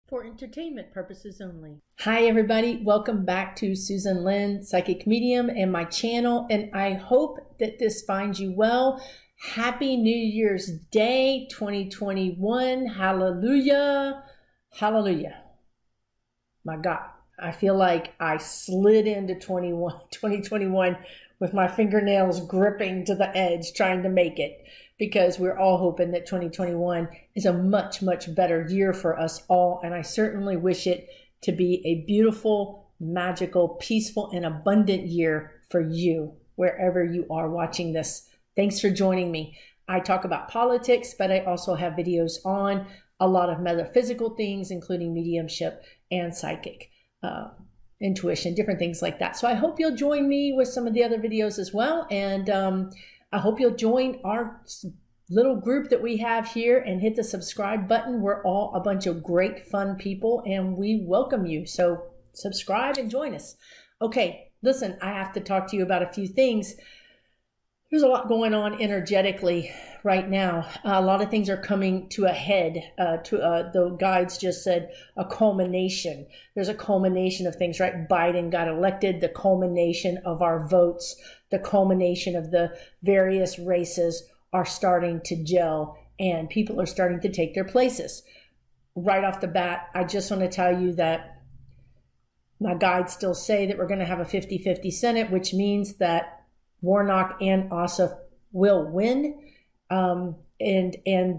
For entertainment purposes only. Hi everybody, welcome back to Susan Lynn, Psychic Medium, and my channel, and I hope that this finds you well. Happy New Year's Day 2021. Hallelujah. Hallelujah. My God, I feel like I slid into 2021 with my fingernails gripping to the edge trying to make it, because we're all hoping that 2021 is a much, much better year for us all. And I certainly wish it to be a beautiful, magical, peaceful, and abundant year for you, wherever you are watching this. Thanks for joining me. I talk about politics, but I also have videos on a lot of metaphysical things, including mediumship and psychic intuition, different things like that. So I hope you'll join me with some of the other videos as well. And I hope you'll join our little group that we have here and hit the subscribe button. We're all a bunch of great, fun people, and we welcome you. So subscribe and join us. Okay, listen, I have to talk to you about a few things. There's a lot going on energetically right now. A lot of things are coming to a head. The guides just said a culmination. There's a culmination of things, right? Biden got elected, the culmination of our votes, the culmination of the various races are starting to gel, and people are starting to take their places. Right off the bat, I just want to tell you that my guides still say that we're going to have a 50-50 Senate, which means that Warnock and Ossoff will win, and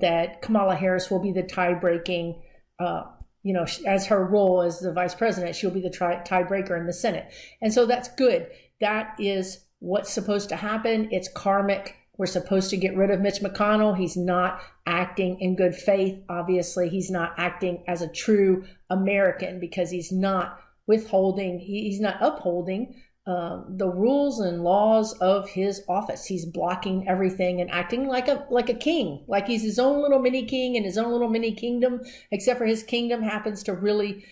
that Kamala Harris will be the tie-breaking, as her role as the vice president, she'll be the tiebreaker in the Senate. And so that's good. That is what's supposed to happen. It's karmic. We're supposed to get rid of Mitch McConnell. He's not acting in good faith. Obviously, he's not acting as a true American, because he's not upholding the rules and laws of his office. He's blocking everything and acting like a king, like he's his own little mini king in his own little mini kingdom, except for his kingdom happens to really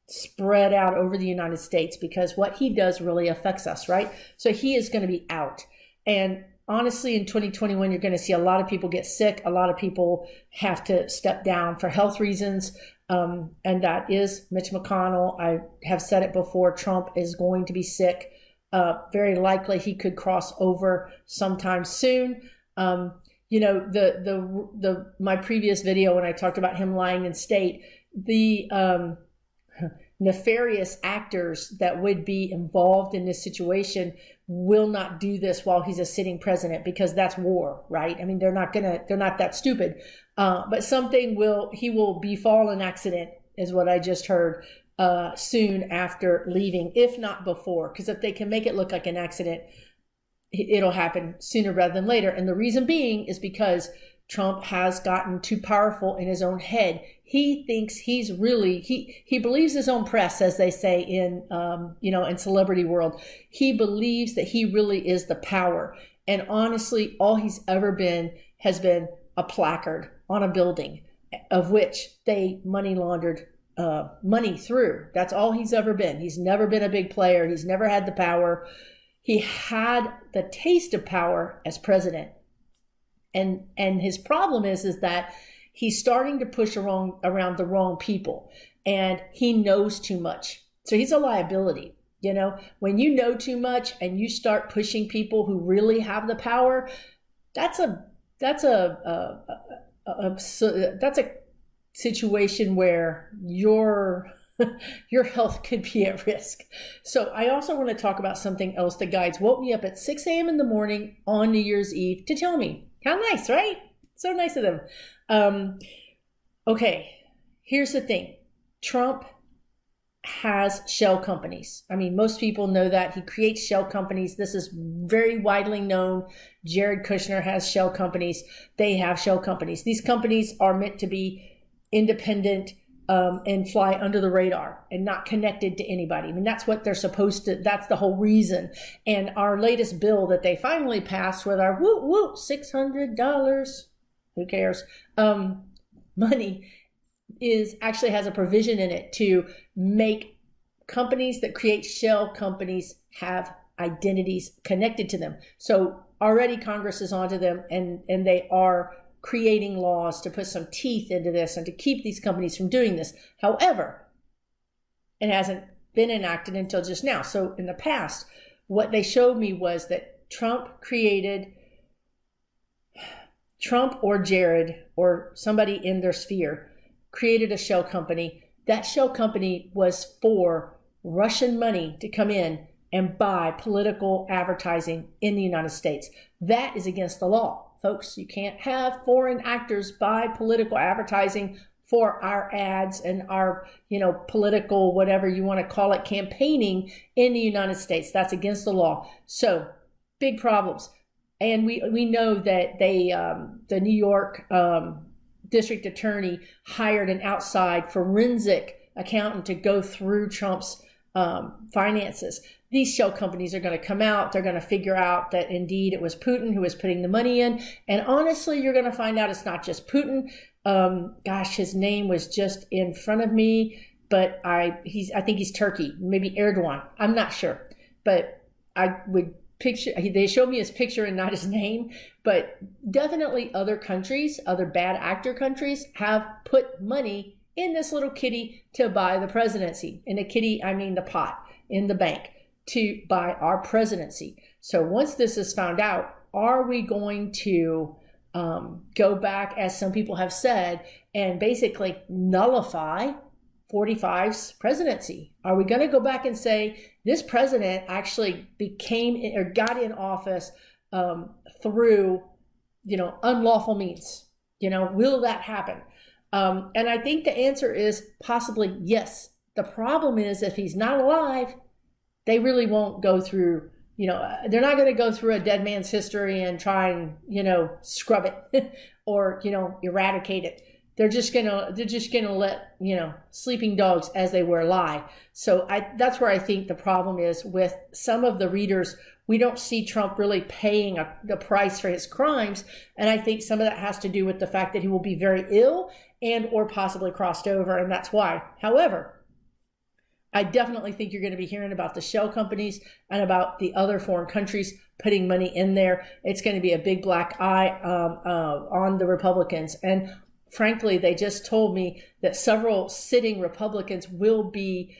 spread out over the United States, because what he does really affects us, right? So he is going to be out. And honestly, in 2021, you're going to see a lot of people get sick. A lot of people have to step down for health reasons. And that is Mitch McConnell. I have said it before, Trump is going to be sick. Very likely he could cross over sometime soon. My previous video when I talked about him lying in state, the nefarious actors that would be involved in this situation will not do this while he's a sitting president, because that's war, right? I mean, they're not that stupid. But he will befall an accident, is what I just heard, soon after leaving, if not before, because if they can make it look like an accident, it'll happen sooner rather than later. And the reason being is because Trump has gotten too powerful in his own head. He thinks he's really, he believes his own press, as they say in celebrity world. He believes that he really is the power. And honestly, all he's ever been has been a placard on a building, of which they money laundered money through. That's all he's ever been. He's never been a big player. He's never had the power. He had the taste of power as president. And his problem is that he's starting to push around the wrong people, and he knows too much. So he's a liability. When you know too much and you start pushing people who really have the power, that's a situation where your health could be at risk. So I also want to talk about something else. The guides woke me up at 6 a.m. in the morning on New Year's Eve to tell me. How nice, right? So nice of them. Okay, here's the thing. Trump has shell companies. I mean, most people know that. He creates shell companies. This is very widely known. Jared Kushner has shell companies. They have shell companies. These companies are meant to be independent and fly under the radar and not connected to anybody. I mean, that's what they're supposed to, that's the whole reason. And our latest bill that they finally passed with our $600, who cares, money, is actually has a provision in it to make companies that create shell companies have identities connected to them. So already Congress is onto them, and they are creating laws to put some teeth into this and to keep these companies from doing this. However, it hasn't been enacted until just now. So in the past, what they showed me was that Trump or Jared or somebody in their sphere created a shell company. That shell company was for Russian money to come in and buy political advertising in the United States. That is against the law, folks. You can't have foreign actors buy political advertising for our ads and our, political, whatever you want to call it, campaigning in the United States. That's against the law. So big problems. And we know that the New York district attorney hired an outside forensic accountant to go through Trump's finances. These shell companies are going to come out. They're going to figure out that indeed it was Putin who was putting the money in. And honestly, you're going to find out it's not just Putin. His name was just in front of me, but I think he's Turkey, maybe Erdogan. I'm not sure, but I would picture, they showed me his picture and not his name, but definitely other countries, other bad actor countries have put money in this little kitty to buy the presidency. In a kitty, I mean the pot in the bank to buy our presidency. So once this is found out, are we going to go back, as some people have said, and basically nullify 45's presidency? Are we going to go back and say this president actually became or got in office through, unlawful means? Will that happen? And I think the answer is possibly yes. The problem is if he's not alive, they really won't go through, they're not going to go through a dead man's history and try and, scrub it or, eradicate it. They're just gonna let, sleeping dogs as they were lie. So that's where I think the problem is with some of the readers. We don't see Trump really paying the price for his crimes. And I think some of that has to do with the fact that he will be very ill and or possibly crossed over. And that's why. However, I definitely think you're going to be hearing about the shell companies and about the other foreign countries putting money in there. It's going to be a big black eye on the Republicans. And frankly, they just told me that several sitting Republicans will be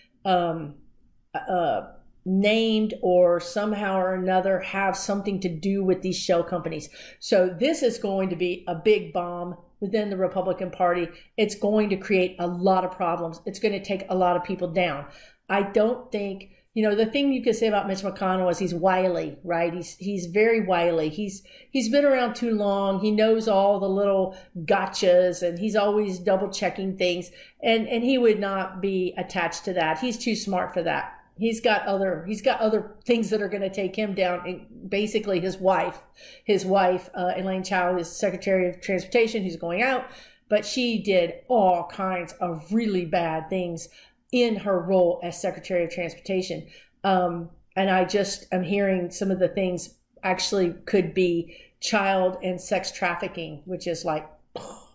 named or somehow or another have something to do with these shell companies. So this is going to be a big bomb within the Republican Party. It's going to create a lot of problems. It's going to take a lot of people down. I don't think, the thing you could say about Mitch McConnell is he's wily, right? He's very wily. He's been around too long. He knows all the little gotchas and he's always double checking things. And he would not be attached to that. He's too smart for that. He's got other things that are going to take him down. Basically, his wife, Elaine Chao, is Secretary of Transportation, who's going out, but she did all kinds of really bad things in her role as Secretary of Transportation. And I'm hearing some of the things actually could be child and sex trafficking, which is like,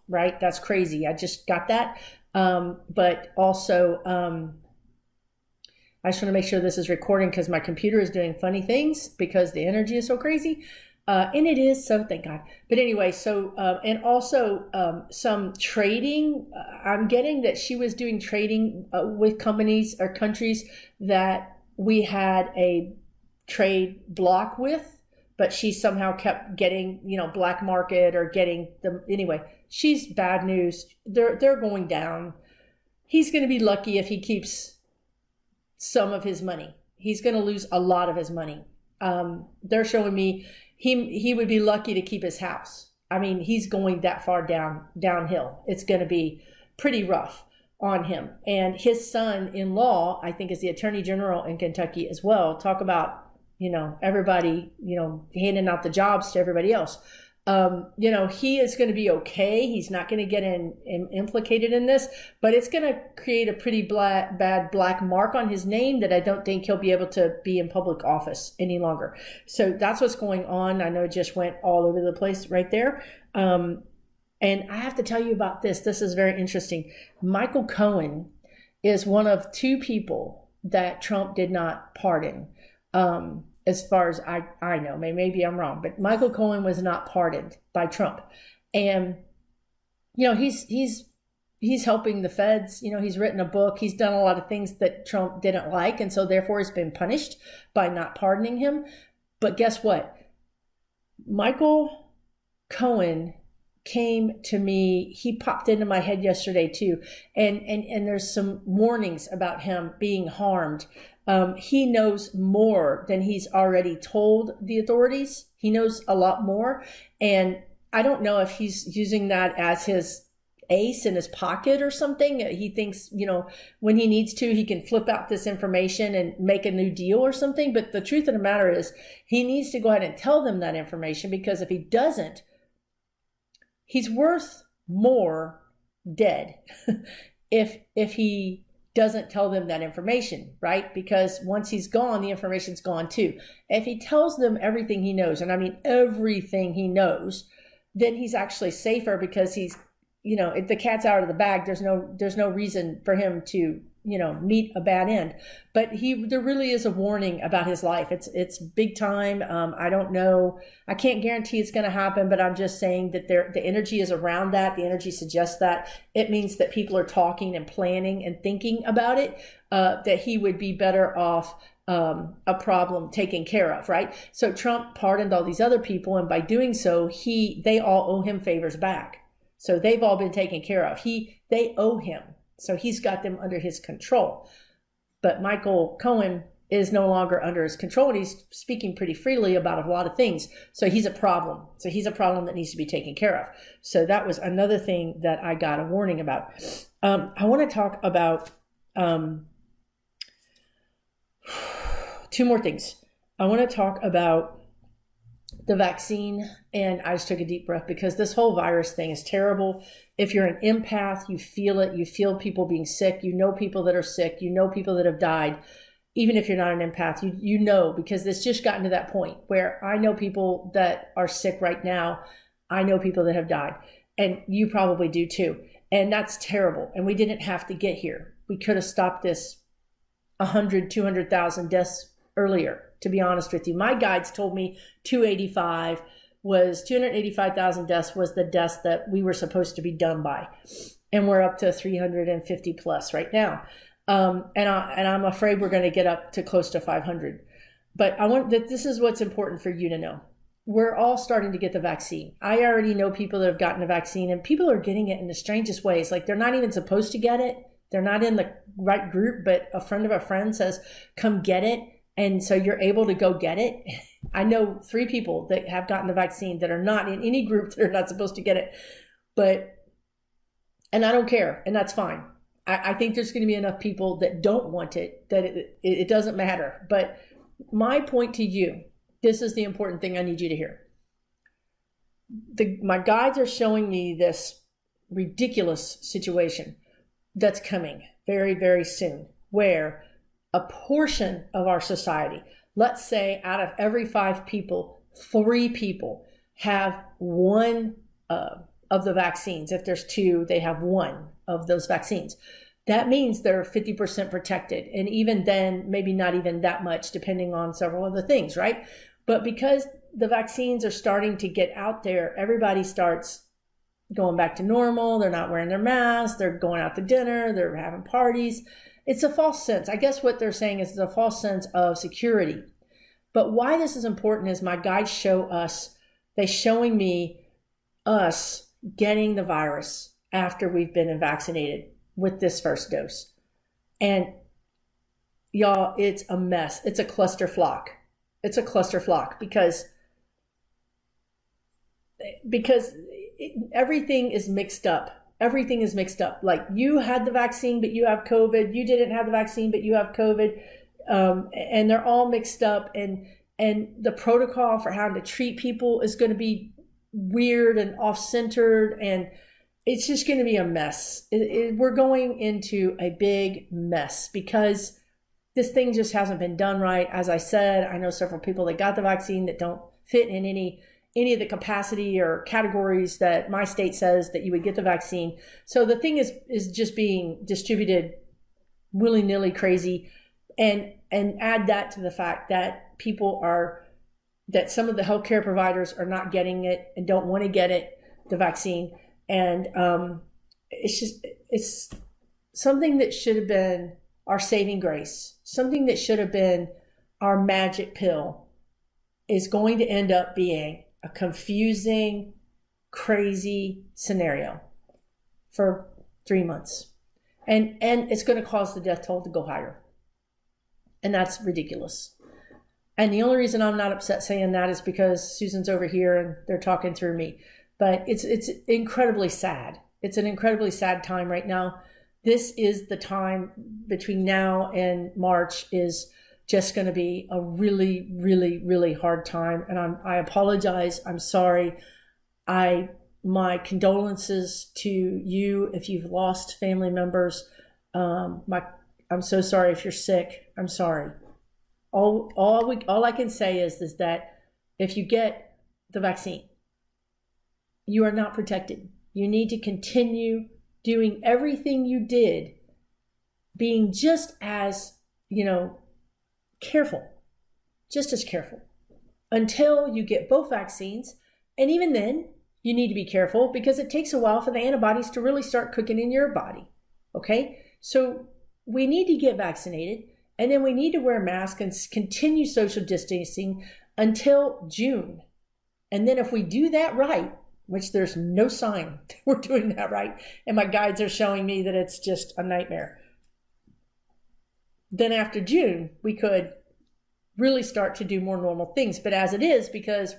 right? That's crazy. I just got that. But also, I just want to make sure this is recording because my computer is doing funny things because the energy is so crazy. And it is, so thank God. But anyway, so, and also some trading. I'm getting that she was doing trading with companies or countries that we had a trade block with, but she somehow kept getting, black market or getting them. Anyway, she's bad news. They're going down. He's going to be lucky if he keeps some of his money. He's going to lose a lot of his money. They're showing me he would be lucky to keep his house. I mean, he's going that far downhill. It's going to be pretty rough on him. And his son-in-law, I think, is the Attorney General in Kentucky as well. Talk about, everybody, handing out the jobs to everybody else. He is going to be okay. He's not going to get implicated in this, but it's going to create a pretty bad black mark on his name that I don't think he'll be able to be in public office any longer. So that's what's going on. I know it just went all over the place right there. And I have to tell you about this. This is very interesting. Michael Cohen is one of two people that Trump did not pardon. As far as I know, maybe I'm wrong, but Michael Cohen was not pardoned by Trump. And he's helping the feds. He's written a book. He's done a lot of things that Trump didn't like, and so therefore has been punished by not pardoning him. But guess what? Michael Cohen came to me. He popped into my head yesterday too, and there's some warnings about him being harmed. He knows more than he's already told the authorities. He knows a lot more, and I don't know if he's using that as his ace in his pocket or something. He thinks, when he needs to, he can flip out this information and make a new deal or something. But the truth of the matter is, he needs to go ahead and tell them that information, because if he doesn't, he's worth more dead if he doesn't tell them that information, right? Because once he's gone, the information's gone too. If he tells them everything he knows, and I mean everything he knows, then he's actually safer, because he's, if the cat's out of the bag, there's no reason for him to, meet a bad end. But there really is a warning about his life. It's big time. I don't know. I can't guarantee it's going to happen, but I'm just saying that the energy is around that. The energy suggests that. It means that people are talking and planning and thinking about it, that he would be better off a problem taken care of, right? So Trump pardoned all these other people, and by doing so, they all owe him favors back. So they've all been taken care of. They owe him. So he's got them under his control. But Michael Cohen is no longer under his control, and he's speaking pretty freely about a lot of things. So he's a problem. So he's a problem that needs to be taken care of. So that was another thing that I got a warning about. I want to talk about two more things. I want to talk about the vaccine, and I just took a deep breath, because this whole virus thing is terrible. If you're an empath, you feel it. You feel people being sick. You know people that are sick. You know people that have died. Even if you're not an empath, you know, because it's just gotten to that point where I know people that are sick right now. I know people that have died, and you probably do too. And that's terrible. And we didn't have to get here. We could have stopped this 100, 200,000 deaths earlier. To be honest with you, my guides told me 285,000 deaths was the deaths that we were supposed to be done by. And we're up to 350 plus right now. And I'm afraid we're going to get up to close to 500. But this is what's important for you to know. We're all starting to get the vaccine. I already know people that have gotten the vaccine, and people are getting it in the strangest ways. Like, they're not even supposed to get it. They're not in the right group, but a friend of a friend says, come get it. And so you're able to go get it. I know 3 people that have gotten the vaccine that are not in any group that are not supposed to get it. And I don't care. And that's fine. I think there's going to be enough people that don't want it, that it doesn't matter. But my point to you, this is the important thing I need you to hear. My guides are showing me this ridiculous situation that's coming very, very soon, where a portion of our society, let's say out of every 5 people, 3 people have one of the vaccines. If there's 2, they have one of those vaccines. That means they're 50% protected. And even then, maybe not even that much, depending on several other things, right? But because the vaccines are starting to get out there, everybody starts going back to normal. They're not wearing their masks. They're going out to dinner. They're having parties. It's a false sense. I guess what they're saying is it's a false sense of security. But why this is important is my guides show us, they're showing me us getting the virus after we've been vaccinated with this first dose. And y'all, it's a mess. It's a clusterfuck. It's a clusterfuck because everything is mixed up. Everything is mixed up. Like, you had the vaccine, but you have COVID. You didn't have the vaccine, but you have COVID. And they're all mixed up. And the protocol for how to treat people is going to be weird and off-centered. And it's just going to be a mess. We're going into a big mess because this thing just hasn't been done right. As I said, I know several people that got the vaccine that don't fit in any of the capacity or categories that my state says that you would get the vaccine. So the thing is just being distributed willy-nilly crazy. And add that to the fact that that some of the healthcare providers are not getting it and don't want to get it, the vaccine. And it's something that should have been our saving grace, something that should have been our magic pill, is going to end up being a confusing, crazy scenario for 3 months. And it's going to cause the death toll to go higher. And that's ridiculous. And the only reason I'm not upset saying that is because Susan's over here and they're talking through me. But it's incredibly sad. It's an incredibly sad time right now. This is the time between now and March is just going to be a really, really, really hard time. And I apologize. I'm sorry. My condolences to you if you've lost family members. I'm so sorry if you're sick. I'm sorry. All I can say is that if you get the vaccine, you are not protected. You need to continue doing everything you did, being just as, careful, just as careful until you get both vaccines. And even then, you need to be careful because it takes a while for the antibodies to really start cooking in your body. Okay? So we need to get vaccinated, and then we need to wear masks and continue social distancing until June. And then if we do that right, which there's no sign that we're doing that right, and my guides are showing me that it's just a nightmare, then after June, we could really start to do more normal things. But as it is, because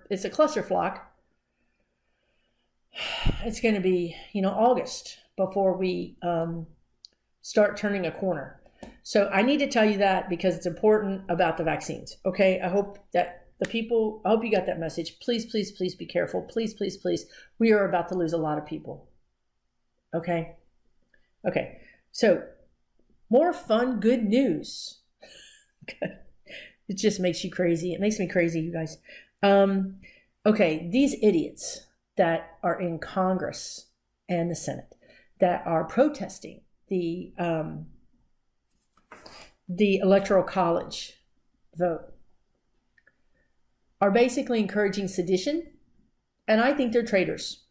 it's a clusterfuck, it's going to be, August before we start turning a corner. So I need to tell you that because it's important about the vaccines. Okay. I hope you got that message. Please, please, please be careful. Please, please, please. We are about to lose a lot of people. Okay. Okay. So more fun, good news. It just makes you crazy. It makes me crazy, you guys. Okay. These idiots that are in Congress and the Senate that are protesting the Electoral College vote are basically encouraging sedition, and I think they're traitors.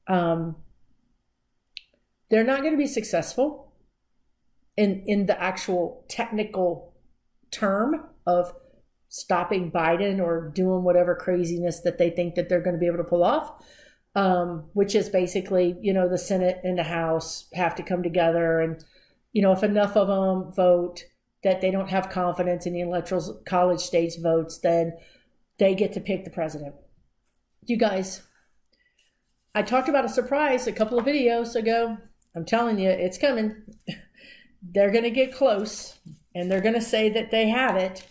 They're not going to be successful in the actual technical term of stopping Biden or doing whatever craziness that they think that they're going to be able to pull off, which is basically, the Senate and the House have to come together. And, if enough of them vote that they don't have confidence in the Electoral College states votes, then they get to pick the president. You guys, I talked about a surprise a couple of videos ago. I'm telling you, it's coming. They're going to get close and they're going to say that they have it.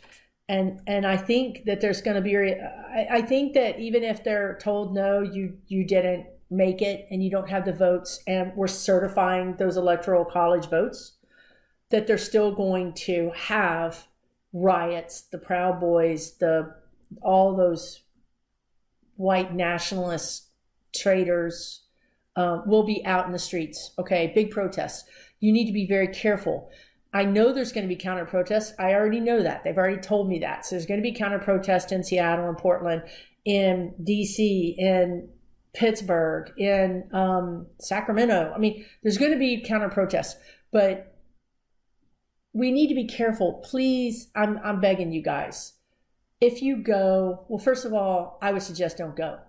And I think that there's going to be, I think that even if they're told, no, you didn't make it and you don't have the votes and we're certifying those Electoral College votes, that they're still going to have riots, the Proud Boys, all those white nationalist traitors will be out in the streets. Okay, big protests. You need to be very careful. I know there's going to be counter protests. I already know that. They've already told me that. So there's going to be counter protests in Seattle and Portland, in DC, in Pittsburgh, in Sacramento. I mean, there's going to be counter protests, but we need to be careful. Please, I'm begging you guys. If you go, well, first of all, I would suggest don't go.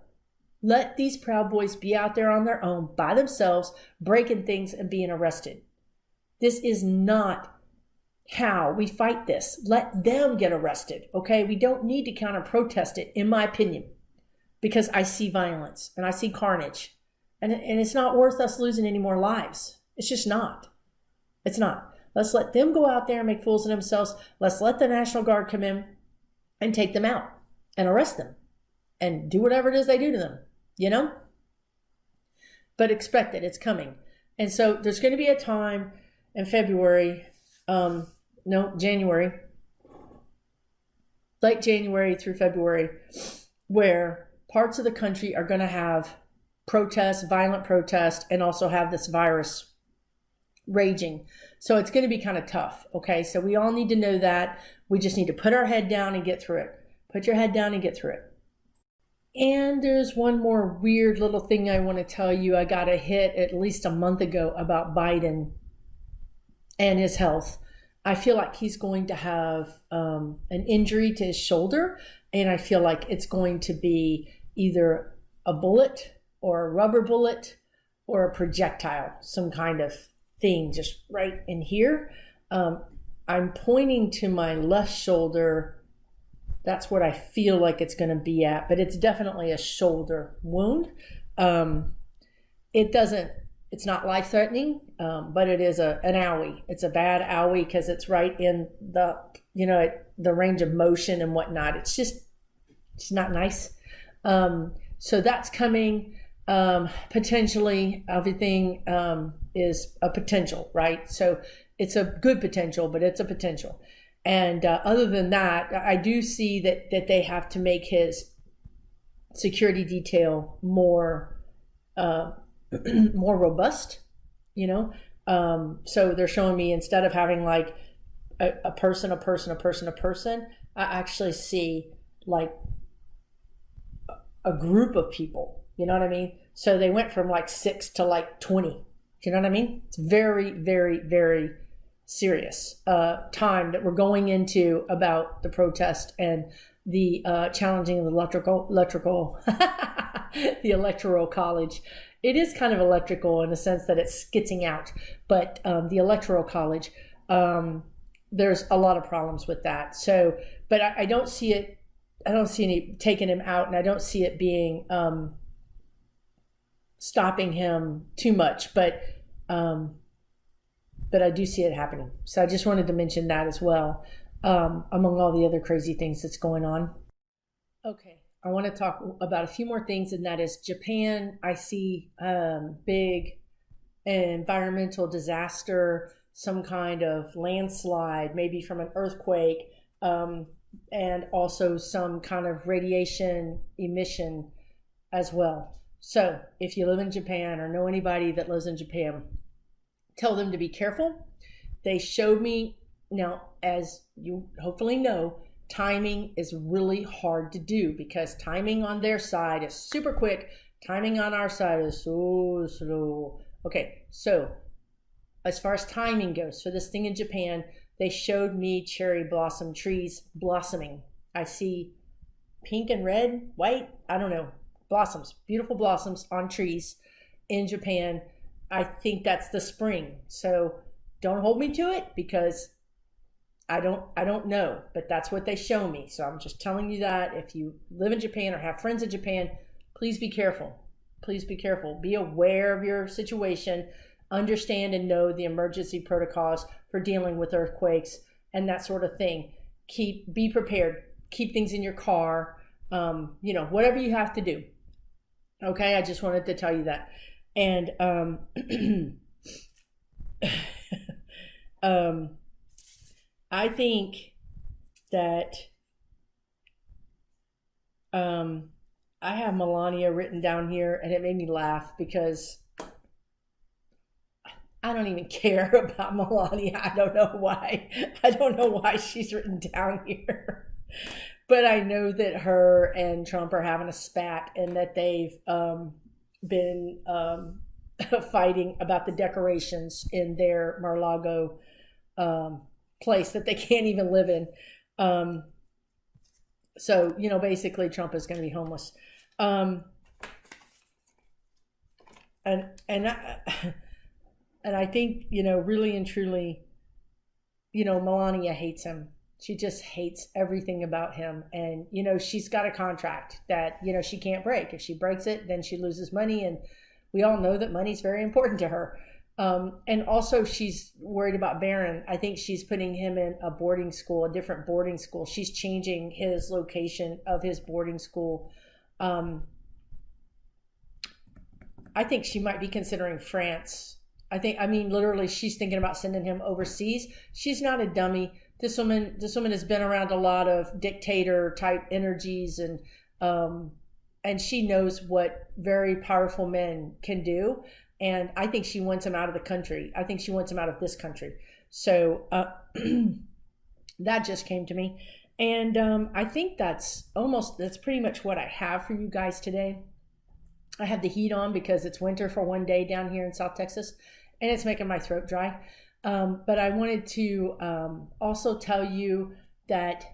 Let these Proud Boys be out there on their own by themselves, breaking things and being arrested. This is not how we fight this. Let them get arrested, okay? We don't need to counter protest it, in my opinion, because I see violence and I see carnage. And it's not worth us losing any more lives. It's just not. It's not. Let's let them go out there and make fools of themselves. Let's let the National Guard come in and take them out and arrest them and do whatever it is they do to them, But expect it. It's coming. And so there's going to be a time in February, January, late January through February, where parts of the country are going to have protests, violent protests, and also have this virus raging. So it's going to be kind of tough. Okay. So we all need to know that. We just need to put our head down and get through it. Put your head down and get through it. And there's one more weird little thing I want to tell you. I got a hit at least a month ago about Biden and his health. I feel like he's going to have an injury to his shoulder, and I feel like it's going to be either a bullet or a rubber bullet or a projectile, some kind of thing just right in here. I'm pointing to my left shoulder. That's what I feel like it's going to be at, but it's definitely a shoulder wound. It's not life-threatening, but it is an owie. It's a bad owie because it's right in the range of motion and whatnot. It's not nice. So that's coming. Potentially, everything is a potential, right? So it's a good potential, but it's a potential. And other than that, I do see that they have to make his security detail more more robust, So they're showing me, instead of having like a person, I actually see like a group of people, you know what I mean? So they went from like 6 to like 20, you know what I mean? It's very, very, very serious time that we're going into about the protest and the challenging of the electrical the electoral college. It is kind of electrical in the sense that it's skitzing out, but the electoral college, there's a lot of problems with that. So, but I don't see it. I don't see any taking him out, and I don't see it being stopping him too much. But I do see it happening. So I just wanted to mention that as well, among all the other crazy things that's going on. Okay, I want to talk about a few more things, and that is Japan. I see big environmental disaster, some kind of landslide, maybe from an earthquake, and also some kind of radiation emission as well. So if you live in Japan or know anybody that lives in Japan, tell them to be careful. They showed me, now, as you hopefully know, timing is really hard to do because timing on their side is super quick. Timing on our side is so slow. Okay, so as far as timing goes for this thing in Japan, they showed me cherry blossom trees blossoming. I see pink and red, white, I don't know, blossoms, beautiful blossoms on trees in Japan. I think that's the spring. So don't hold me to it because I don't know, but that's what they show me. So I'm just telling you that if you live in Japan or have friends in Japan, please be careful. Please be careful. Be aware of your situation. Understand and know the emergency protocols for dealing with earthquakes and that sort of thing. Be prepared. Keep things in your car. Whatever you have to do. Okay, I just wanted to tell you that. And I think that I have Melania written down here, and it made me laugh because I don't even care about Melania. I don't know why. I don't know why she's written down here. But I know that her and Trump are having a spat and that they've been fighting about the decorations in their Mar-a-Lago place that they can't even live in. So, basically Trump is going to be homeless. And I think, really and truly, Melania hates him. She just hates everything about him. And, she's got a contract that, she can't break. If she breaks it, then she loses money. And we all know that money's very important to her. And also she's worried about Barron. I think she's putting him in a boarding school, a different boarding school. She's changing his location of his boarding school. I think she might be considering France. Literally she's thinking about sending him overseas. She's not a dummy. This woman has been around a lot of dictator type energies and she knows what very powerful men can do. And I think she wants him out of the country. I think she wants him out of this country. So that just came to me. And I think that's pretty much what I have for you guys today. I have the heat on because it's winter for one day down here in South Texas, and it's making my throat dry. But I wanted to also tell you that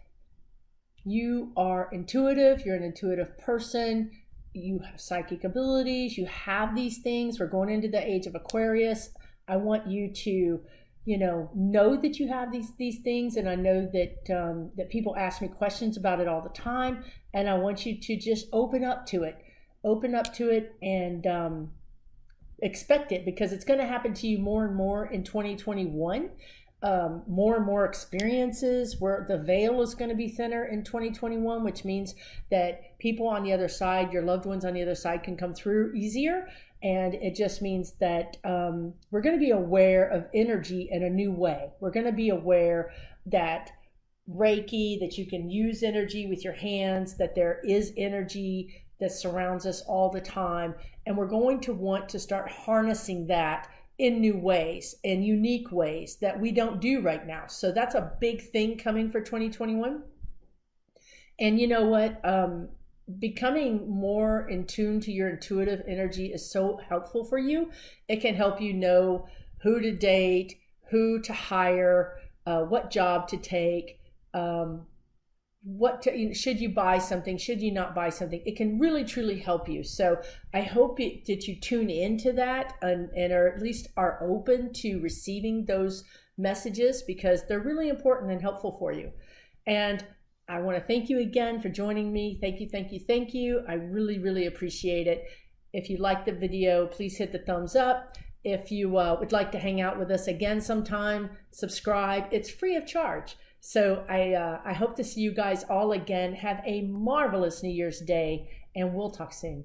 you are intuitive. You're an intuitive person. You have psychic abilities. You have these things. We're going into the age of Aquarius. I want you to, know that you have these things, and I know that that people ask me questions about it all the time, and I want you to just open up to it. Open up to it and expect it, because it's going to happen to you more and more in 2021. More and more experiences where the veil is going to be thinner in 2021, which means that people on the other side, your loved ones on the other side, can come through easier. And it just means that we're going to be aware of energy in a new way. We're going to be aware that Reiki, that you can use energy with your hands, that there is energy that surrounds us all the time. And we're going to want to start harnessing that in new ways and unique ways that we don't do right now. So that's a big thing coming for 2021. And you know what? Becoming more in tune to your intuitive energy is so helpful for you. It can help you know who to date, who to hire, what job to take, should you buy something, should you not buy something. It can really truly help you. So I hope that you tune into that and or at least are open to receiving those messages, because they're really important and helpful for you. And I want to thank you again for joining me. Thank you. I really appreciate it. If you liked the video, please hit the thumbs up. If you would like to hang out with us again sometime, subscribe. It's free of charge. So I hope to see you guys all again. Have a marvelous New Year's Day, and we'll talk soon.